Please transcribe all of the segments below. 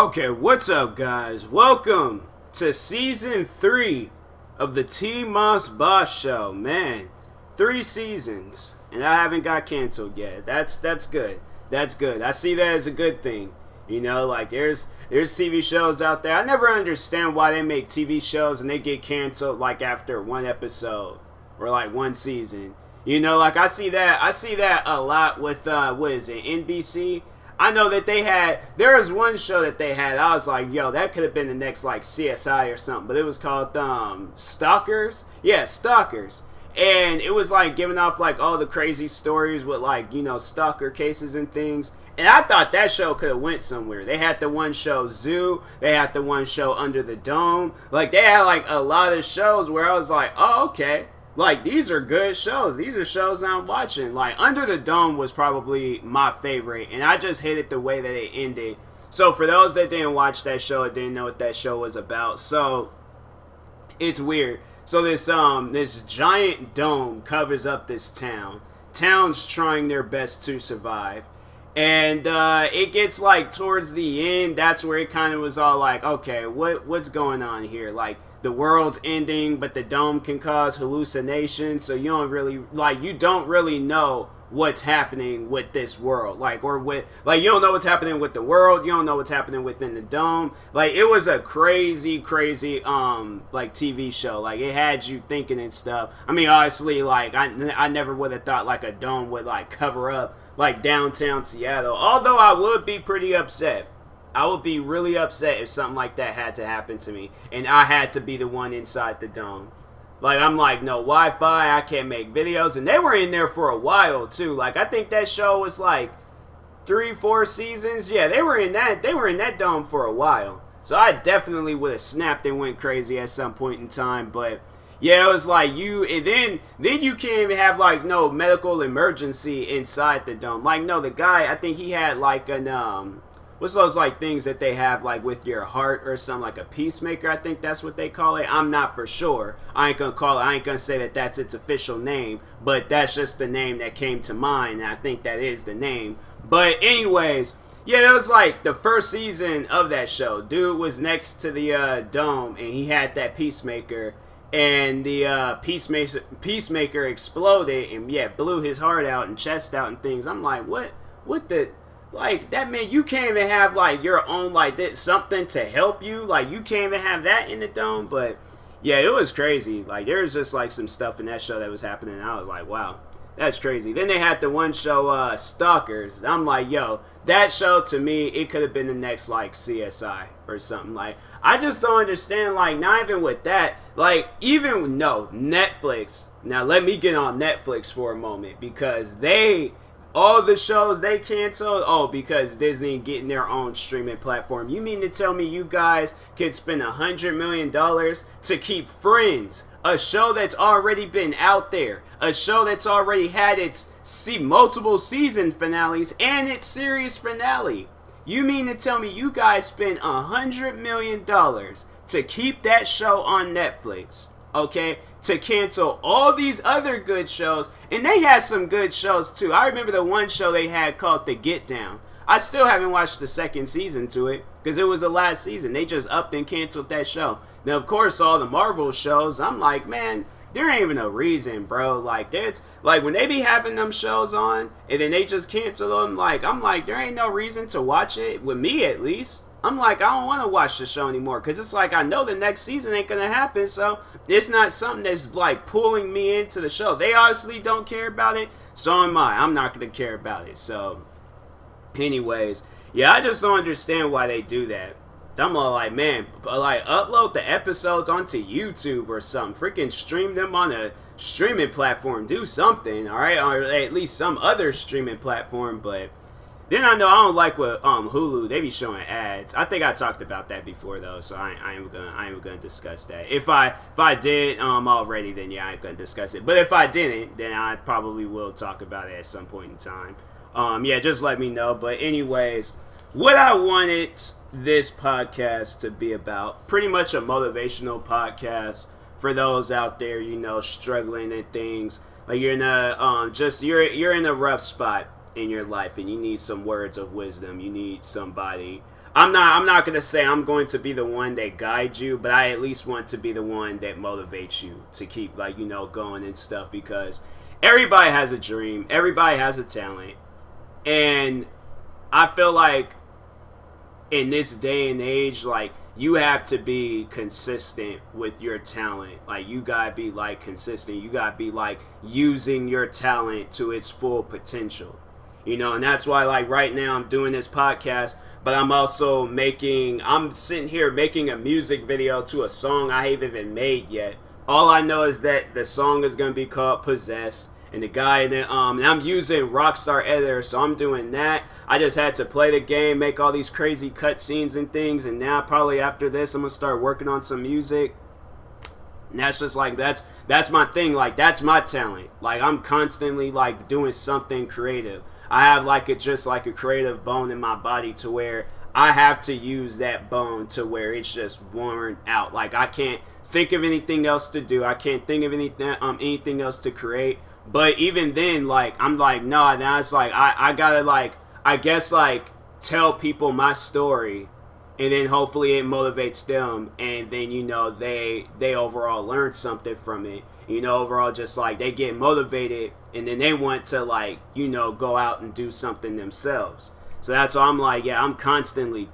Okay, what's up, guys? Welcome to season 3 of the TMossBoss show. Man, 3 seasons, and I haven't got canceled yet. That's good. That's good. I see that as a good thing. You know, like there's TV shows out there. I never understand why they make TV shows and they get canceled like after one episode or like one season. You know, like I see that a lot with what is it, NBC? I know that there was one show that they had, I was like, yo, that could have been the next, like, CSI or something, but it was called, Stalkers? Yeah, Stalkers. And it was, like, giving off, like, all the crazy stories with, like, you know, stalker cases and things. And I thought that show could have went somewhere. They had the one show Zoo. They had the one show Under the Dome. Like, they had, like, a lot of shows where I was like, oh, okay. Like, these are good shows. These are shows that I'm watching. Like, Under the Dome was probably my favorite, and I just hated the way that it ended. So, for those that didn't watch that show or didn't know what that show was about, so, it's weird. So, this giant dome covers up this town. Town's trying their best to survive. And it gets, like, towards the end, that's where it kind of was all like, okay, what's going on here? Like, the world's ending, but the dome can cause hallucinations, so you don't really know what's happening with this world. Like, you don't know what's happening with the world, you don't know what's happening within the dome. Like, it was a crazy, like, TV show. Like, it had you thinking and stuff. I mean, honestly, like, I never would have thought, like, a dome would, like, cover up, like, downtown Seattle. Although I would be pretty upset. I would be really upset if something like that had to happen to me and I had to be the one inside the dome. Like, I'm like, no Wi-Fi, I can't make videos. And they were in there for a while, too. Like, I think that show was like 3-4 seasons. Yeah, they were in that dome for a while. So I definitely would have snapped and went crazy at some point in time. But yeah, it was like then you can't even have like no medical emergency inside the dome. Like, no, the guy, I think he had like an what's those like things that they have like with your heart or something, like a pacemaker, I think that's what they call it. I'm not for sure. I ain't gonna say that that's its official name, but that's just the name that came to mind, and I think that is the name. But anyways, yeah, that was like the first season of that show. Dude was next to the dome, and he had that pacemaker, and the peacemaker exploded, and yeah, blew his heart out and chest out and things. I'm like, what the... Like, that mean you can't even have, like, your own, like, something to help you. Like, you can't even have that in the dome. But, yeah, it was crazy. Like, there was just, like, some stuff in that show that was happening. And I was like, wow, that's crazy. Then they had the one show, Stalkers. I'm like, yo, that show, to me, it could have been the next, like, CSI or something. Like, I just don't understand, like, not even with that. Like, Netflix. Now, let me get on Netflix for a moment. Because all the shows they canceled, because Disney getting their own streaming platform. You mean to tell me you guys could spend $100 million to keep Friends, a show that's already been out there, a show that's already had its multiple season finales and its series finale? You mean to tell me you guys spent $100 million to keep that show on Netflix, okay? To cancel all these other good shows, and they had some good shows too. I remember the one show they had called The Get Down. I still haven't watched the second season to it because it was the last season. They just upped and canceled that show. Now, of course, all the Marvel shows, I'm like, man, there ain't even a reason, bro. Like, that's like when they be having them shows on and then they just cancel them. Like, I'm like, there ain't no reason to watch it, with me at least. I'm like, I don't want to watch the show anymore because it's like I know the next season ain't going to happen, so it's not something that's like pulling me into the show. They obviously don't care about it, so am I. I'm not going to care about it. So anyways, yeah, I just don't understand why they do that. I'm all like, man, like upload the episodes onto YouTube or something. Freaking stream them on a streaming platform. Do something, all right? Or at least some other streaming platform, but... Then I know I don't like what Hulu, they be showing ads. I think I talked about that before though, so I ain't gonna discuss that. If I did already, then yeah, I ain't gonna discuss it. But if I didn't, then I probably will talk about it at some point in time. Yeah, just let me know. But anyways, what I wanted this podcast to be about, pretty much a motivational podcast for those out there, you know, struggling and things. Like you're in a you're in a rough spot in your life and you need some words of wisdom. You need somebody I'm not gonna say I'm going to be the one that guides you, but I at least want to be the one that motivates you to keep like, going and stuff, because everybody has a dream, everybody has a talent, and I feel like in this day and age, like, you have to be consistent with your talent. Like, you gotta be like consistent. You gotta be like using your talent to its full potential. And that's why, like, right now I'm doing this podcast, but I'm also I'm sitting here making a music video to a song I haven't even made yet. All I know is that the song is gonna be called Possessed, and the guy that and I'm using Rockstar Editor, so I'm doing that. I just had to play the game, make all these crazy cutscenes and things, and now probably after this I'm gonna start working on some music. And that's just like that's my thing. Like, that's my talent. Like, I'm constantly like doing something creative. I have like just like a creative bone in my body to where I have to use that bone to where it's just worn out. Like, I can't think of anything else to do. I can't think of anything else to create. But even then, like, I'm like, no, now it's like I gotta, like, I guess, like, tell people my story, and then hopefully it motivates them, and then they overall learn something from it. Overall, just like they get motivated, and then they want to, like, go out and do something themselves. So that's why I'm like, yeah, I'm constantly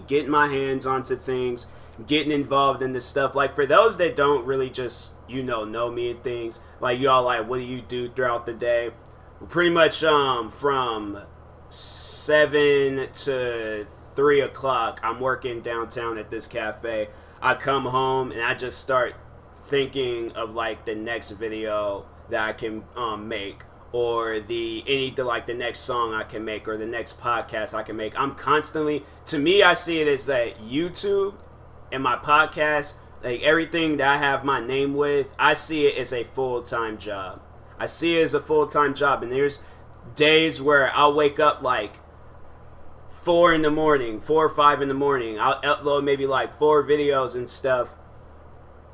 getting my hands onto things, getting involved in this stuff. Like, for those that don't really just know me and things, like, y'all, like, what do you do throughout the day? Well, pretty much from 7 to 3 o'clock I'm working downtown at this cafe. I come home and I just start thinking of like the next video that I can make, or the next song I can make, or the next podcast I can make. I'm constantly, to me, I see it as that YouTube and my podcast, like everything that I have my name with, I see it as a full-time job. I see it as a full-time job, and there's days where I'll wake up like 4 or 5 in the morning. I'll upload maybe like 4 videos and stuff,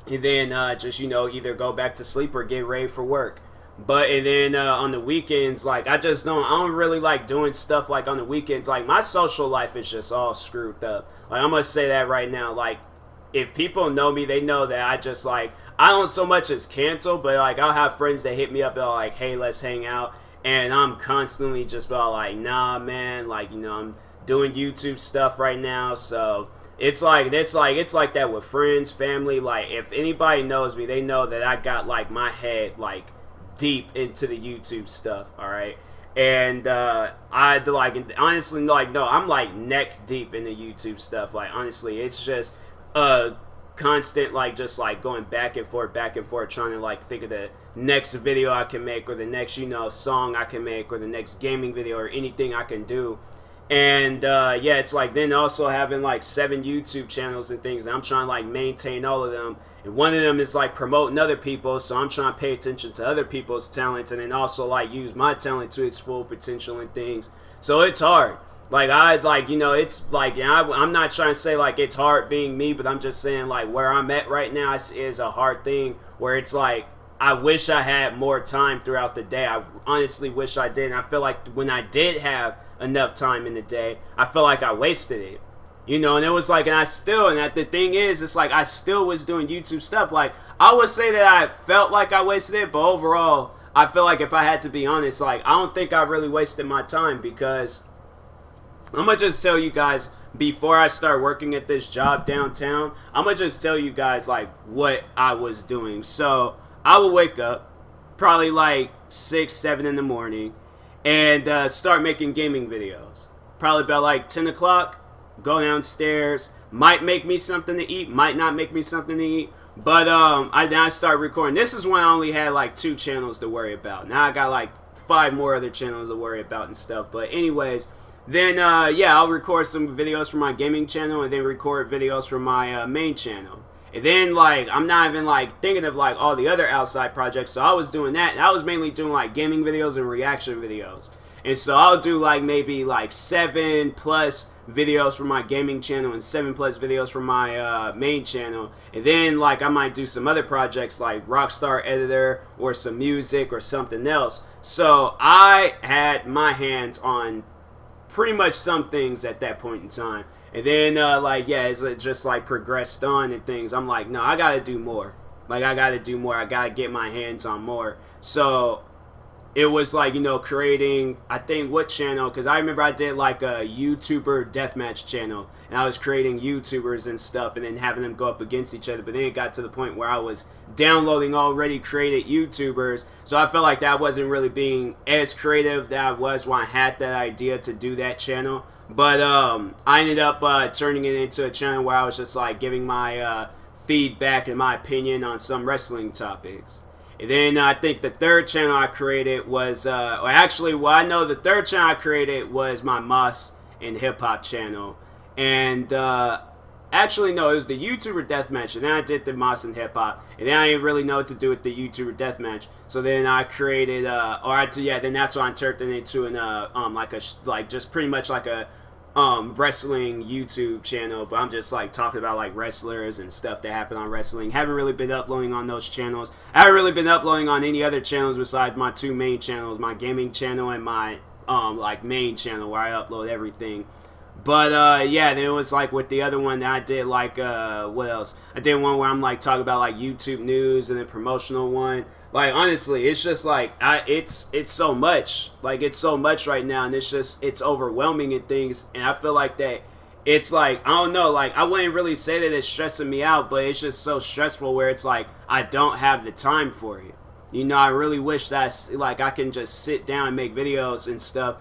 and then just either go back to sleep or get ready for work. And then on the weekends, like, I don't really like doing stuff like on the weekends. Like, my social life is just all screwed up. Like, I'm gonna say that right now. Like, if people know me, they know that I just, like, I don't so much as cancel, but like, I'll have friends that hit me up and are like, hey, let's hang out, and I'm constantly just about like, nah, man, like, I'm doing YouTube stuff right now. So it's like that with friends, family. Like, if anybody knows me, they know that I got like my head like deep into the YouTube stuff, all right? And I like, honestly, like, no, I'm like neck deep in the YouTube stuff. Like, honestly, it's just constant, like, just like going back and forth, trying to like think of the next video I can make, or the next song I can make, or the next gaming video, or anything I can do. And yeah, it's like, then also having like 7 YouTube channels and things, and I'm trying to like maintain all of them. And one of them is like promoting other people, so I'm trying to pay attention to other people's talents, and then also like use my talent to its full potential and things. So it's hard. Like, it's like, I'm not trying to say like it's hard being me, but I'm just saying like where I'm at right now is a hard thing, where it's like, I wish I had more time throughout the day. I honestly wish I did. And I feel like when I did have enough time in the day, I feel like I wasted it. And it was like, the thing is, it's like I still was doing YouTube stuff. Like, I would say that I felt like I wasted it, but overall, I feel like, if I had to be honest, like, I don't think I really wasted my time, because I'm going to just tell you guys, before I start working at this job downtown, I'm going to just tell you guys like what I was doing. So I would wake up probably like 6, 7 in the morning and start making gaming videos. Probably about like 10 o'clock, go downstairs, might make me something to eat, might not make me something to eat, but I start recording. This is when I only had like 2 channels to worry about. Now I got like 5 more other channels to worry about and stuff. But anyways, then yeah, I'll record some videos for my gaming channel, and then record videos for my main channel. And then, like, I'm not even, like, thinking of, like, all the other outside projects. So I was doing that. And I was mainly doing, like, gaming videos and reaction videos. And so I'll do, like, maybe, like, 7+ videos for my gaming channel and 7+ videos for my main channel. And then, like, I might do some other projects like Rockstar Editor or some music or something else. So I had my hands on pretty much some things at that point in time. And then like yeah, as it just like progressed on and things, I'm like, no, I gotta do more. Like I gotta do more. I gotta get my hands on more. So it was like, you know, creating, I think, what channel, because I remember I did like a YouTuber deathmatch channel, and I was creating YouTubers and stuff and then having them go up against each other. But then it got to the point where I was downloading already created YouTubers, so I felt like that wasn't really being as creative that I was when I had that idea to do that channel. But I ended up turning it into a channel where I was just like giving my feedback and my opinion on some wrestling topics. And then I think the third channel I created was, or actually, well, I know the third channel I created was my Moss and Hip Hop channel. And actually, no, it was the YouTuber Deathmatch. And then I did the Moss and Hip Hop. And then I didn't really know what to do with the YouTuber Deathmatch. So then I created, then that's when I turned it into an, just pretty much like a wrestling YouTube channel, but I'm just like talking about like wrestlers and stuff that happen on wrestling. Haven't really been uploading on those channels. I haven't really been uploading on any other channels besides my two main channels, my gaming channel and my like main channel where I upload everything. But yeah, then it was like with the other one that I did like what else? I did one where I'm like talking about like YouTube news, and then promotional one. Like honestly, it's just like it's so much. Like it's so much right now, and it's overwhelming and things. And I feel like that it's like, I don't know, like I wouldn't really say that it's stressing me out, but it's just so stressful where it's like I don't have the time for it. You know, I really wish that like I can just sit down and make videos and stuff.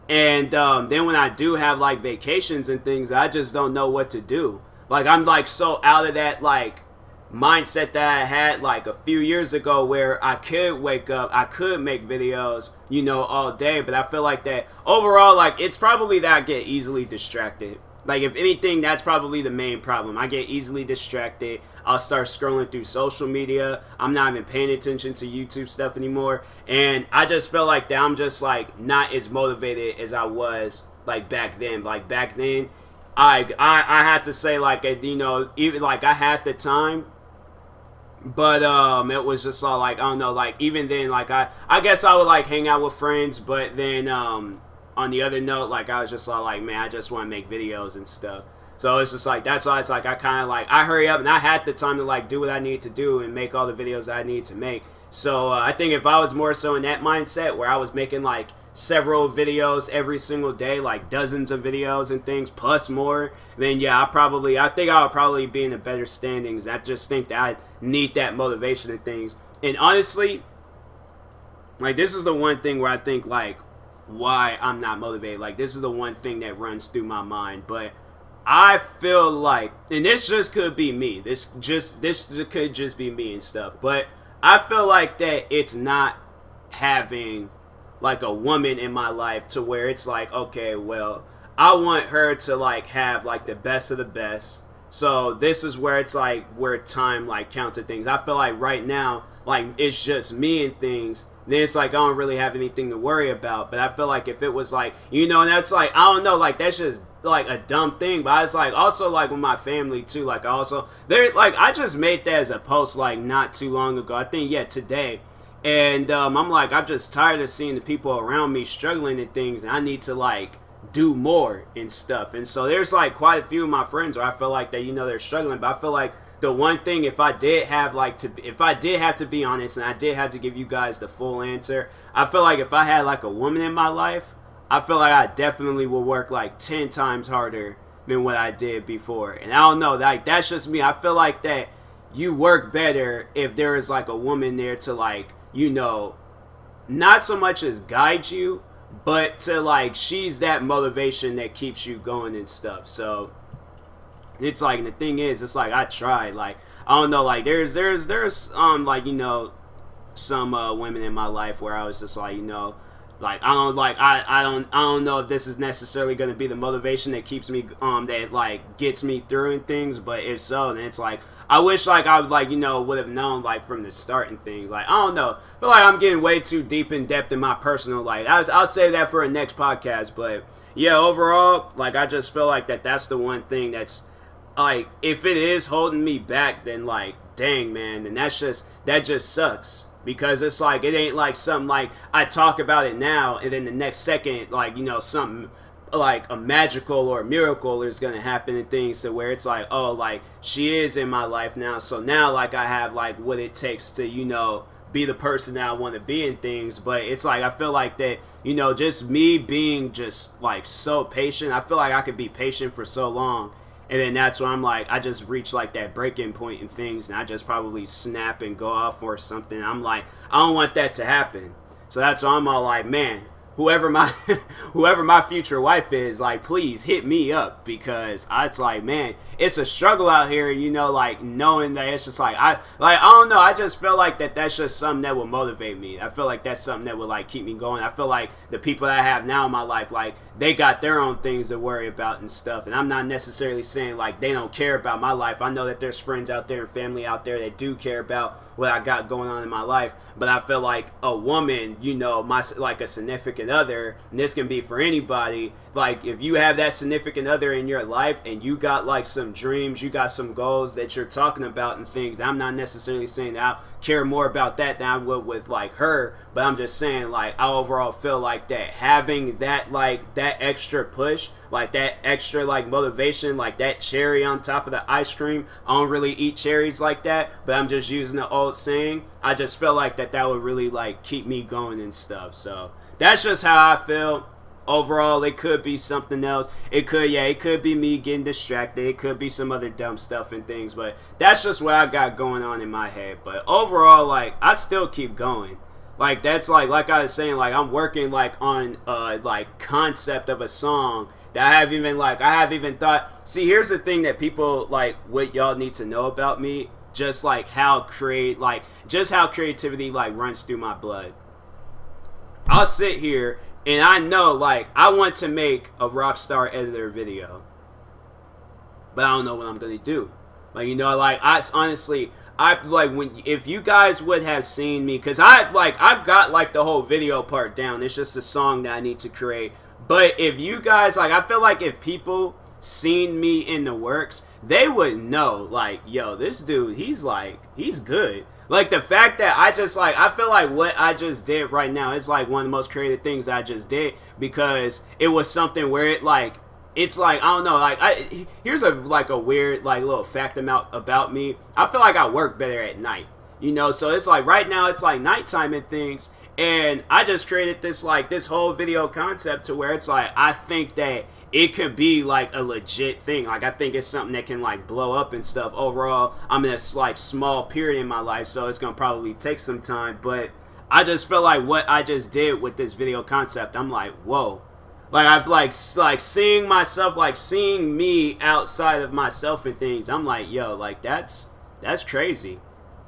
And then when I do have like vacations and things, I just don't know what to do. Like I'm like so out of that like mindset that I had like a few years ago where I could wake up, I could make videos, you know, all day. But I feel like that overall, like it's probably that I get easily distracted. Like if anything, that's probably the main problem. I get easily distracted. I'll start scrolling through social media. I'm not even paying attention to YouTube stuff anymore. And I just feel like that I'm just like not as motivated as I was like back then. Like back then, I had to say like, you know, even like I had the time, but it was just all like, I don't know, like even then, like I guess I would like hang out with friends, but then on the other note, like I was just all like, man, I just want to make videos and stuff. So it's just like, that's why it's like I kind of like, I hurry up and I had the time to like do what I need to do and make all the videos that I need to make. So I think if I was more so in that mindset where I was making like several videos every single day, like dozens of videos and things plus more, then yeah, I think I would probably be in a better standings. I just think that I need that motivation and things. And honestly, like this is the one thing where I think like why I'm not motivated. Like this is the one thing that runs through my mind. But I feel like, and this just could be me, this could just be me and stuff, but I feel like that it's not having like a woman in my life to where it's like, okay, well, I want her to like have like the best of the best. So this is where it's like where time like counts things. I feel like right now, like it's just me and things. Then it's like I don't really have anything to worry about. But I feel like if it was like, you know, and that's like, I don't know, like that's just like a dumb thing. But I was like also like with my family too. Like also there, like I just made that as a post like not too long ago. I think today. And I'm like, I'm just tired of seeing the people around me struggling and things, and I need to like do more and stuff. And so there's like quite a few of my friends where I feel like that, you know, they're struggling, but I feel like the one thing, if I did have to be honest, and I did have to give you guys the full answer, I feel like if I had like a woman in my life, I feel like I definitely would work like 10 times harder than what I did before. And I don't know, like that's just me. I feel like that you work better if there is like a woman there to like, you know, not so much as guide you, but to like, she's that motivation that keeps you going and stuff. So it's like, the thing is, it's like I tried, like I don't know, like there's like, you know, some women in my life where I was just like, you know, like I don't know if this is necessarily going to be the motivation that keeps me that like gets me through and things, but if so, then it's like I wish like I would like, you know, would have known like from the start and things. Like I don't know, I feel like I'm getting way too deep in depth in my personal life. I'll say that for a next podcast, but yeah, overall, like I just feel like that's the one thing that's like, if it is holding me back, then like dang man, then that just sucks. Because it's like, it ain't like something like I talk about it now and then the next second, like, you know, something like a magical or a miracle is gonna happen and things to where it's like, oh, like she is in my life now, so now like I have like what it takes to, you know, be the person that I want to be in things. But it's like I feel like that, you know, just me being just like so patient, I feel like I could be patient for so long, and then that's when I'm like, I just reach like that breaking point in things, and I just probably snap and go off or something. I'm like, I don't want that to happen. So that's why I'm all like, man, whoever my whoever my future wife is, like, please hit me up, because it's like, man, it's a struggle out here, you know, like knowing that it's just like I don't know, I just feel like that's just something that will motivate me. I feel like that's something that will like keep me going. I feel like the people that I have now in my life, like they got their own things to worry about and stuff, and I'm not necessarily saying like they don't care about my life. I know that there's friends out there and family out there that do care about what I got going on in my life, but I feel like a woman, you know, like a significant other, and this can be for anybody, like if you have that significant other in your life and you got like some dreams, you got some goals that you're talking about and things, I'm not necessarily saying that I care more about that than I would with like her, but I'm just saying like I overall feel like that having that like that extra push, like that extra like motivation, like that cherry on top of the ice cream. I don't really eat cherries like that, but I'm just using the old saying. I just feel like that would really like keep me going and stuff. So that's just how I feel. Overall, it could be something else. It could be me getting distracted. It could be some other dumb stuff and things, but that's just what I got going on in my head. But overall, like, I still keep going. Like, that's like I was saying, like, I'm working like on like concept of a song that I have even thought. See, here's the thing that people like what y'all need to know about me, just like how creativity like runs through my blood. I'll sit here and I know, like, I want to make a Rockstar Editor video, but I don't know what I'm gonna do. Like, you know, like, if you guys would have seen me, because I've got like the whole video part down. It's just a song that I need to create. But if you guys, like, I feel like if people seen me in the works, they would know, like, yo, this dude, he's good. Like, the fact that I feel like what I just did right now is like one of the most creative things I just did, because it was something where it's like, I don't know, like, here's a weird like little fact about me. I feel like I work better at night, you know, so it's like right now it's like nighttime and things, and I just created this whole video concept to where it's like I think that it could be like a legit thing. Like, I think it's something that can like blow up and stuff. Overall, I'm in a like small period in my life, so it's gonna probably take some time, but I just feel like what I just did with this video concept, I'm like, whoa. Like, I've like seeing myself, like seeing me outside of myself and things, I'm like, yo, like that's crazy.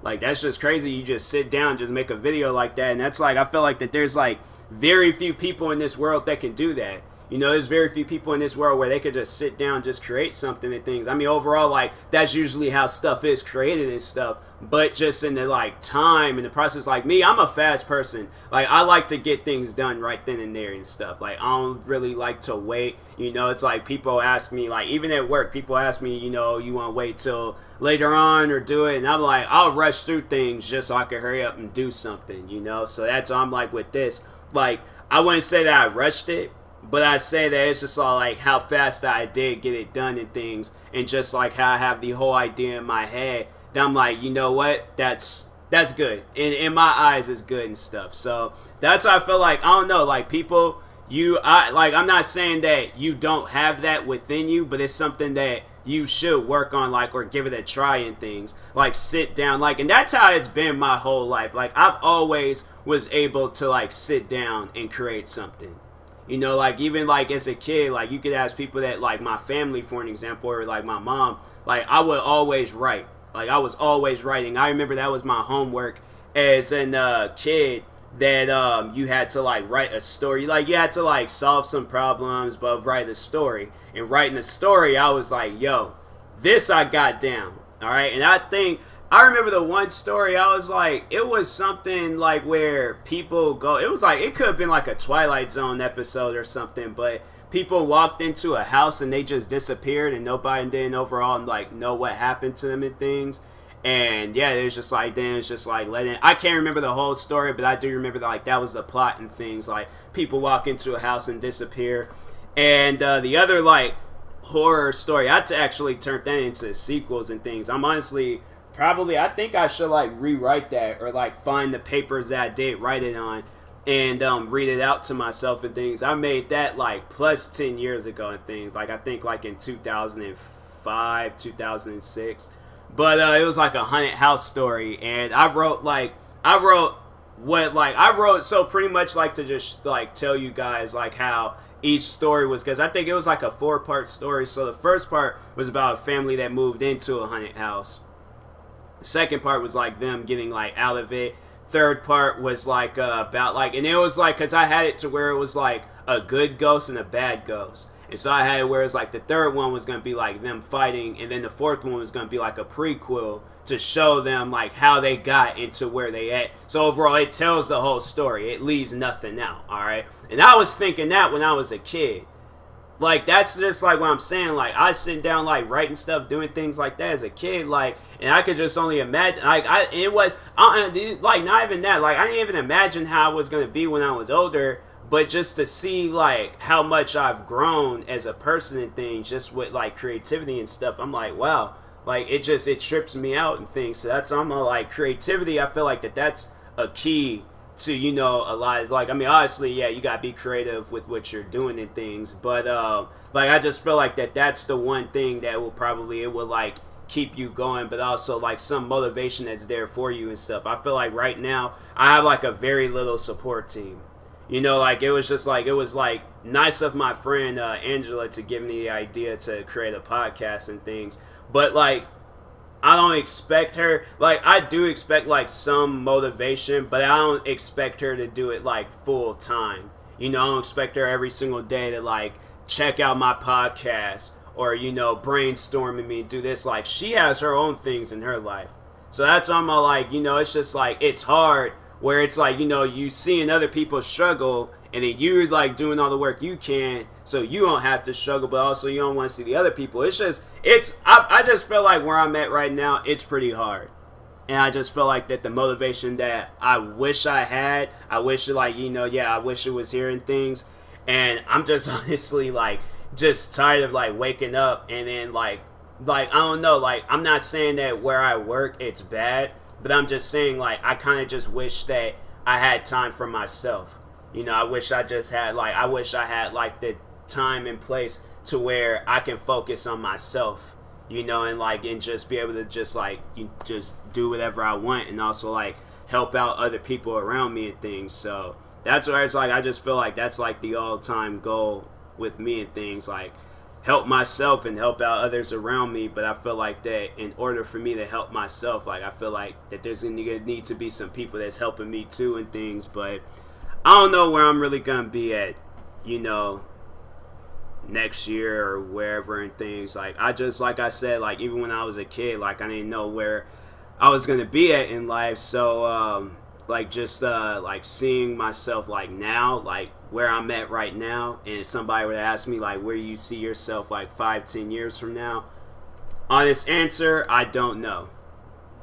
Like, that's just crazy. You just sit down, just make a video like that, and that's like, I feel like that there's like very few people in this world that can do that. You know, there's very few people in this world where they could just sit down, just create something and things. I mean, overall, like, that's usually how stuff is created and stuff. But just in the, like, time and the process, like, me, I'm a fast person. Like, I like to get things done right then and there and stuff. Like, I don't really like to wait. You know, it's like people ask me, like, even at work, people ask me, you know, you want to wait till later on or do it? And I'm like, I'll rush through things just so I can hurry up and do something, you know? So that's why I'm like with this. Like, I wouldn't say that I rushed it, but I say that it's just all like how fast that I did get it done and things, and just like how I have the whole idea in my head that I'm like, you know what, that's good. In my eyes, it's good and stuff. So that's why I feel like, I don't know, like people, I'm not saying that you don't have that within you, but it's something that you should work on, like, or give it a try and things. Like, sit down, like, and that's how it's been my whole life. Like, I've always was able to like sit down and create something. You know, like, even, like, as a kid, like, you could ask people that, like, my family, for an example, or, like, my mom, like, I would always write. Like, I was always writing. I remember that was my homework as a kid, that you had to, like, write a story. Like, you had to, like, solve some problems, but write a story. And writing a story, I was like, yo, this I got down, all right? And I remember the one story, I was like, it was something like where people go, it was like, it could have been like a Twilight Zone episode or something, but people walked into a house and they just disappeared and nobody didn't overall like know what happened to them and things. And yeah, it was just like, then it's just like I can't remember the whole story, but I do remember that, like, that was the plot and things, like people walk into a house and disappear. And the other like horror story, I actually turned that into sequels and things. I'm honestly probably, I think I should like rewrite that or like find the papers that I did write it on and read it out to myself and things. I made that like plus 10 years ago and things. Like I think like in 2005, 2006. But it was like a haunted house story, and I wrote so pretty much like to just like tell you guys like how each story was, because I think it was like a 4-part story. So the first part was about a family that moved into a haunted house. The second part was like them getting like out of it. Third part was like about like, and it was like, because I had it to where it was like a good ghost and a bad ghost. And so I had it where it's like the third one was going to be like them fighting, and then the fourth one was going to be like a prequel to show them like how they got into where they at. So overall, it tells the whole story. It leaves nothing out, all right? And I was thinking that when I was a kid. Like, that's just like what I'm saying. Like, I sit down, like, writing stuff, doing things like that as a kid, like, and I could just only imagine, like, not even that, like, I didn't even imagine how I was going to be when I was older. But just to see like how much I've grown as a person and things, just with like creativity and stuff, I'm like, wow, like it trips me out and things. So that's I'm like creativity. I feel like that's a key to, you know, a lot. Like, I mean, obviously, yeah, you gotta be creative with what you're doing and things. But like I just feel like that's the one thing that it will like keep you going, but also like some motivation that's there for you and stuff. I feel like right now I have like a very little support team. You know, like, it was nice of my friend Angela to give me the idea to create a podcast and things. But, like, I don't expect her, like, I do expect, like, some motivation, but I don't expect her to do it, like, full time. You know, I don't expect her every single day to, like, check out my podcast or, you know, brainstorming me and do this. Like, she has her own things in her life. So that's why I'm like, you know, it's just, like, it's hard. Where it's like, you know, you seeing other people struggle, and then you're like doing all the work you can, so you don't have to struggle, but also you don't want to see the other people. I just feel like where I'm at right now, it's pretty hard. And I just feel like that the motivation that I wish I had, I wish it like, you know, yeah, I wish it was here and things. And I'm just honestly like, just tired of like waking up and then like, I don't know, like, I'm not saying that where I work, it's bad. But I'm just saying, like, I kind of just wish that I had time for myself. You know, I wish I had, like, the time and place to where I can focus on myself, you know, and just be able to just, like, just do whatever I want and also, like, help out other people around me and things. So that's where it's like, I just feel like that's, like, the all-time goal with me and things, like, help myself and help out others around me. But I feel like that in order for me to help myself, like, I feel like that there's gonna need to be some people that's helping me too and things. But I don't know where I'm really gonna be at, you know, next year or wherever and things. Like, I just, like I said, like, even when I was a kid, like, I didn't know where I was gonna be at in life. So like, just like seeing myself like now, like where I'm at right now, and if somebody would ask me like where you see yourself like 5-10 years from now, honest answer, I don't know.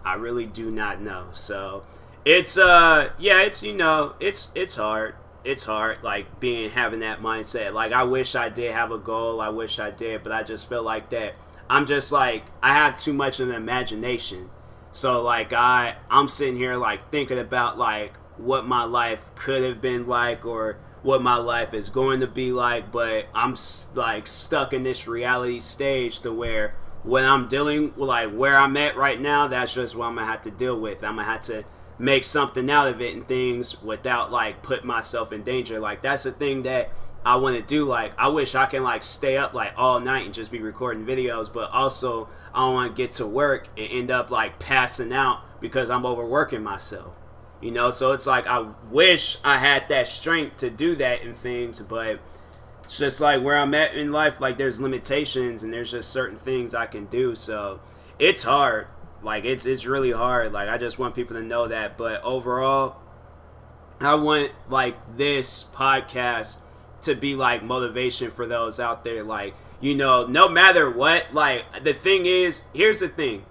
I really do not know. So it's it's, you know, it's hard. It's hard, like, having that mindset. Like, I wish I did have a goal. I wish I did, but I just feel like that I'm just like, I have too much of an imagination. So like, I'm sitting here like thinking about like what my life could have been like, or what my life is going to be like, but I'm like stuck in this reality stage to where when I'm dealing with like where I'm at right now, that's just what I'm gonna have to deal with. I'm gonna have to make something out of it and things without like put myself in danger. Like, that's the thing that I want to do. Like, I wish I can like stay up like all night and just be recording videos, but also I don't want to get to work and end up like passing out because I'm overworking myself. You know, so it's like I wish I had that strength to do that and things, but it's just like where I'm at in life, like there's limitations and there's just certain things I can do. So it's hard. Like, it's really hard. Like, I just want people to know that. But overall, I want like this podcast to be like motivation for those out there. Like, you know, no matter what, like, the thing is, here's the thing.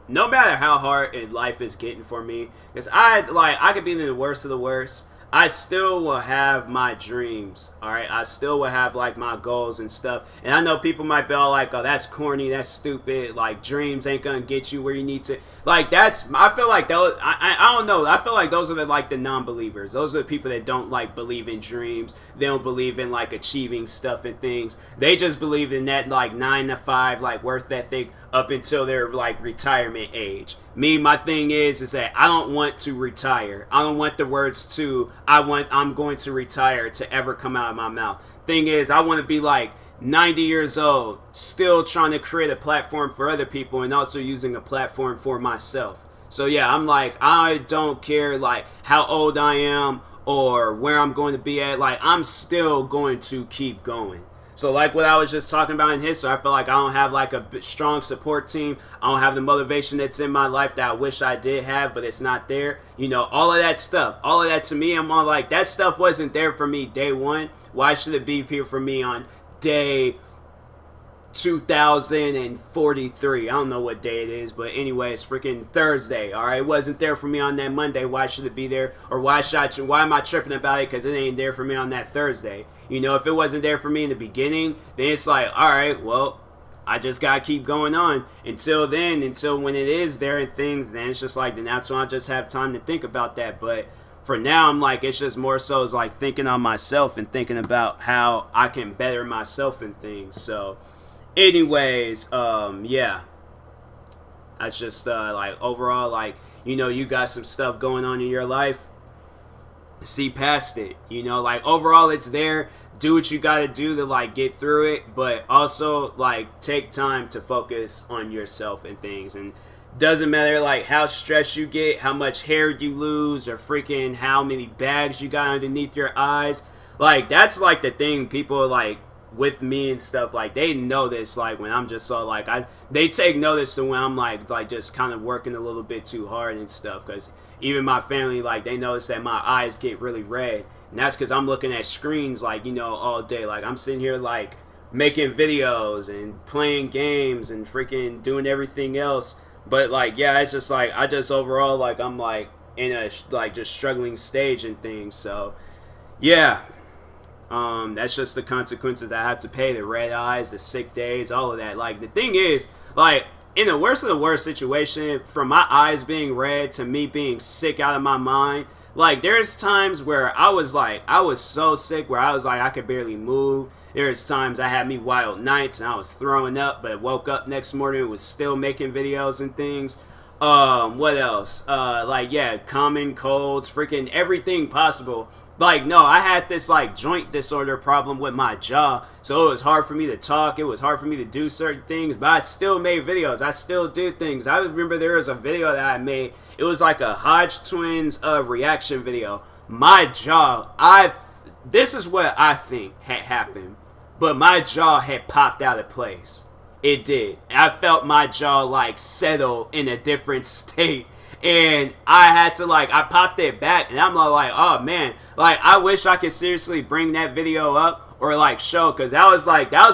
No matter how hard life is getting for me, because I could be in the worst of the worst. I still will have my dreams, all right? I still will have, like, my goals and stuff. And I know people might be all like, oh, that's corny, that's stupid. Like, dreams ain't gonna get you where you need to. Like, I feel like those, I don't know. I feel like those are the non-believers. Those are the people that don't, like, believe in dreams. They don't believe in, like, achieving stuff and things. They just believe in that, like, 9 to 5, like, work ethic up until their, like, retirement age. Me, my thing is that I don't want to retire. I don't want the words to I'm going to retire to ever come out of my mouth. Thing is, I want to be like 90 years old, still trying to create a platform for other people and also using a platform for myself. So yeah, I'm like, I don't care like how old I am or where I'm going to be at. Like, I'm still going to keep going. So like what I was just talking about in history, I feel like I don't have like a strong support team. I don't have the motivation that's in my life that I wish I did have, but it's not there. You know, all of that stuff. All of that to me, I'm all like, that stuff wasn't there for me day one. Why should it be here for me on day 2043? I don't know what day it is, but anyway, it's freaking Thursday. All right, it wasn't there for me on that Monday. Why should it be there? Or why am I tripping about it because it ain't there for me on that Thursday? You know, if it wasn't there for me in the beginning, then it's like, all right, well, I just gotta keep going on until when it is there and things. Then it's just like, then that's when I just have time to think about that. But for now, I'm like, it's just more so is like thinking on myself and thinking about how I can better myself and things. So anyways, yeah, that's just like overall, like, you know, you got some stuff going on in your life, see past it, you know, like overall it's there. Do what you gotta do to like get through it, but also like take time to focus on yourself and things. And doesn't matter like how stressed you get, how much hair you lose, or freaking how many bags you got underneath your eyes. Like, that's like the thing people like with me and stuff, like they know this, like when I'm just so like they take notice to when I'm like just kind of working a little bit too hard and stuff, because even my family, like, they notice that my eyes get really red, and that's because I'm looking at screens, like, you know, all day. Like, I'm sitting here like making videos and playing games and freaking doing everything else. But like, yeah, it's just like I just overall like I'm like in a like just struggling stage and things. So yeah, that's just the consequences that I have to pay. The red eyes, the sick days, all of that. Like, the thing is, like, in the worst of the worst situation, from my eyes being red to me being sick out of my mind, like, there's times where I was so sick where I was like, I could barely move. There's times I had me wild nights and I was throwing up, but woke up next morning and was still making videos and things. What else? Like, yeah, common colds, freaking everything possible. Like, no, I had this, like, joint disorder problem with my jaw, so it was hard for me to talk, it was hard for me to do certain things, but I still made videos, I still did things. I remember there was a video that I made, it was like a Hodge Twins reaction video. My jaw, this is what I think had happened, but my jaw had popped out of place. It did. I felt my jaw, like, settle in a different state. And I had to, like, I popped it back, and I'm like, oh, man. Like, I wish I could seriously bring that video up or, like, show, because that was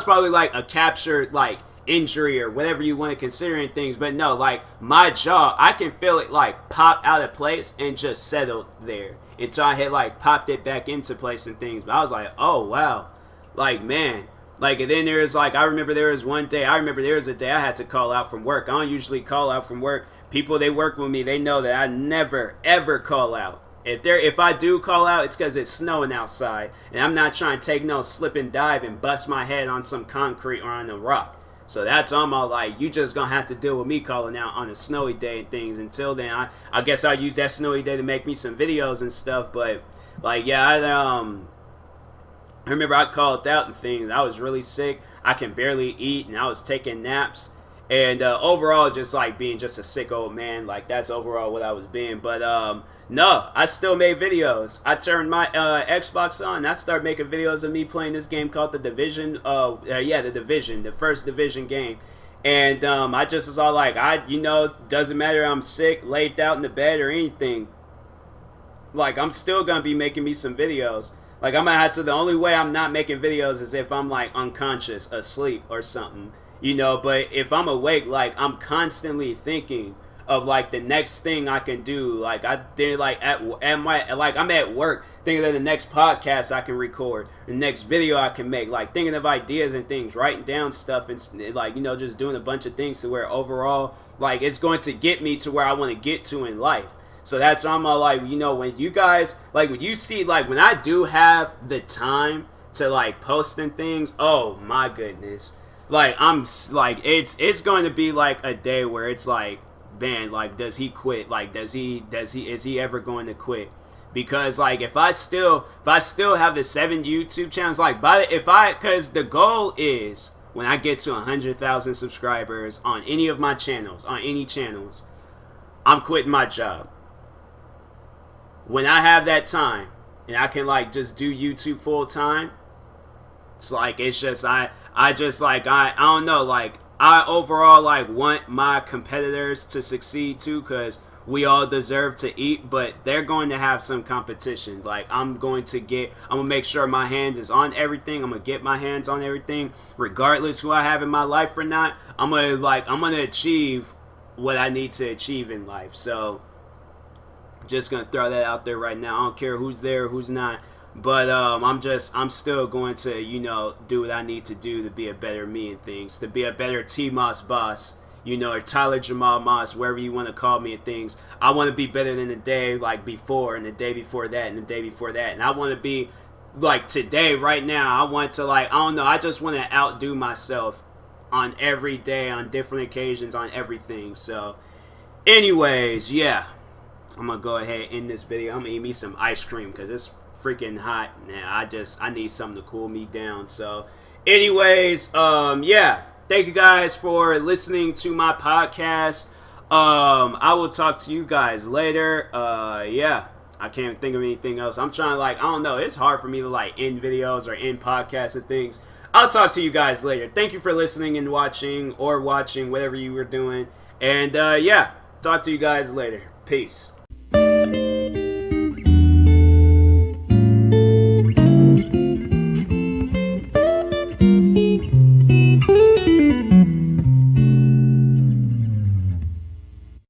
probably, like, a captured, like, injury or whatever you want to consider in things. But no, like, my jaw, I can feel it, like, pop out of place and just settle there until I had, like, popped it back into place and things. But I was like, oh, wow. Like, man. Like, and then there was, like, I remember there was a day I had to call out from work. I don't usually call out from work. People, they work with me, they know that I never, ever call out. If I do call out, it's because it's snowing outside, and I'm not trying to take no slip and dive and bust my head on some concrete or on a rock. So that's all my, like, you just gonna have to deal with me calling out on a snowy day and things. Until then, I guess I'll use that snowy day to make me some videos and stuff. But, like, yeah, I remember I called out and things. I was really sick. I can barely eat, and I was taking naps. And overall, just like being just a sick old man. Like, that's overall what I was being. But no, I still made videos. I turned my Xbox on, and I started making videos of me playing this game called The Division. The Division, the first Division game. And I just was all like, doesn't matter, I'm sick, laid out in the bed or anything. Like, I'm still going to be making me some videos. Like, I'm going to have to, the only way I'm not making videos is if I'm, like, unconscious, asleep or something. You know, but if I'm awake, like, I'm constantly thinking of like the next thing I can do. Like I did like I'm at work thinking of the next podcast I can record, the next video I can make, like thinking of ideas and things, writing down stuff, and like, you know, just doing a bunch of things to where overall like it's going to get me to where I want to get to in life. So that's why I'm all like, you know, when you guys, like when you see, like when I do have the time to like post and things, oh my goodness, like I'm like it's going to be like a day where it's like, man, like does he quit? Like is he ever going to quit? Because like if I still have the 7 YouTube channels, like because the goal is when I get to 100,000 subscribers on any of my channels, on any channels, I'm quitting my job. When I have that time and I can like just do YouTube full time, it's like, it's just I just like I don't know, like I overall like want my competitors to succeed too, because we all deserve to eat, but they're going to have some competition. Like I'm gonna make sure my hands is on everything. I'm gonna get my hands on everything regardless who I have in my life or not. I'm gonna achieve what I need to achieve in life. So just gonna throw that out there right now. I don't care who's there, who's not, but I'm still going to, you know, do what I need to do to be a better me and things, to be a better TMossBoss, you know, or Tyler Jamal Moss, wherever you want to call me and things. I want to be better than the day like before, and the day before that, and the day before that, and I want to be like today, right now. I want to, like, I don't know, I just want to outdo myself on every day, on different occasions, on everything. So anyways, yeah, I'm gonna go ahead and end this video. I'm gonna eat me some ice cream because it's freaking hot now. I need something to cool me down. So anyways, yeah, thank you guys for listening to my podcast. I will talk to you guys later. Yeah, I can't think of anything else. I'm trying to, like, I don't know, it's hard for me to like end videos or end podcasts and things. I'll talk to you guys later. Thank you for listening and watching, or watching whatever you were doing, and yeah, talk to you guys later. Peace.